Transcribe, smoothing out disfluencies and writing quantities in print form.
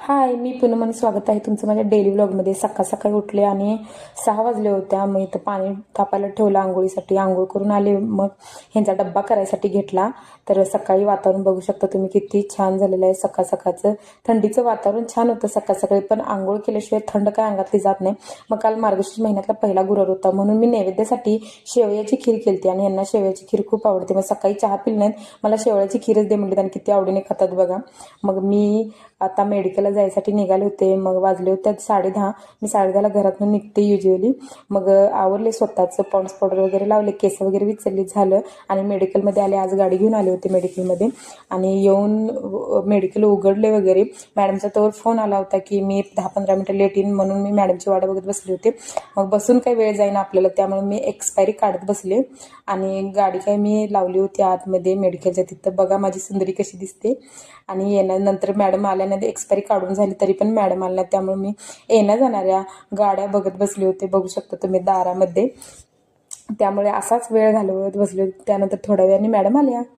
हाय, मी पूनम आणि स्वागत आहे तुमचं माझ्या डेली व्लॉगमध्ये. सकाळी उठले आणि 6 वाजले होत्या. मग इथं पाणी तापायला ठेवलं आंघोळीसाठी. आंघोळ करून आले, मग ह्यांचा डब्बा करायसाठी घेतला. तर सकाळी वातावरण बघू शकता तुम्ही किती छान झालेलं आहे. सकाळचं थंडीचं वातावरण छान होतं सकाळी, पण आंघोळ केल्याशिवाय थंड काय अंगातली जात नाही. मग काल मार्गशीर्ष महिन्यातला पहिला गुरुवार होता, म्हणून मी नैवेद्यासाठी शेवयाची खीर केली आणि यांना शेवयाची खीर खूप आवडते. मग सकाळी चहा पिली नाहीत, मला शेवयाची खीरच दे म्हणली आणि किती आवडीने खातात बघा. मग मी आता मेडिकलला जायसाठी निघाले होते. मग वाजले होते 10:30. मी 10:30ला घरातून निघते युजली. मग आवरले स्वतःचं, पॉन्ड्स पावडर वगैरे लावले, केस वगैरे विचरली, झालं. आणि मेडिकलमध्ये आले. आज गाडी घेऊन आले होते मेडिकलमध्ये. आणि येऊन मेडिकल उघडले वगैरे. मॅडमचा तोवर फोन आला होता की मी 10-15 मिनिटं लेट येईन, म्हणून मी मॅडमची वाट बघत बसले होते. मग बसून काही वेळ जाईना आपल्याला, त्यामुळे मी एक्सपायरी काढत बसले. आणि गाडी काय मी लावली होती आतमध्ये मेडिकलच्या तिथं. बघा माझी सुंदरी कशी दिसते. आणि येण्यानंतर मॅडम आल्यानंतर एक्सपायरी काढून झाली, तरी पण मॅडम आल्या, त्यामुळे मी येण्या जाणाऱ्या गाड्या बघत बसले होते. बघू शकता तुम्ही दारामध्ये. त्यामुळे असाच वेळ घालवत बसले. त्यानंतर थोड्या वेळाने मॅडम आल्या.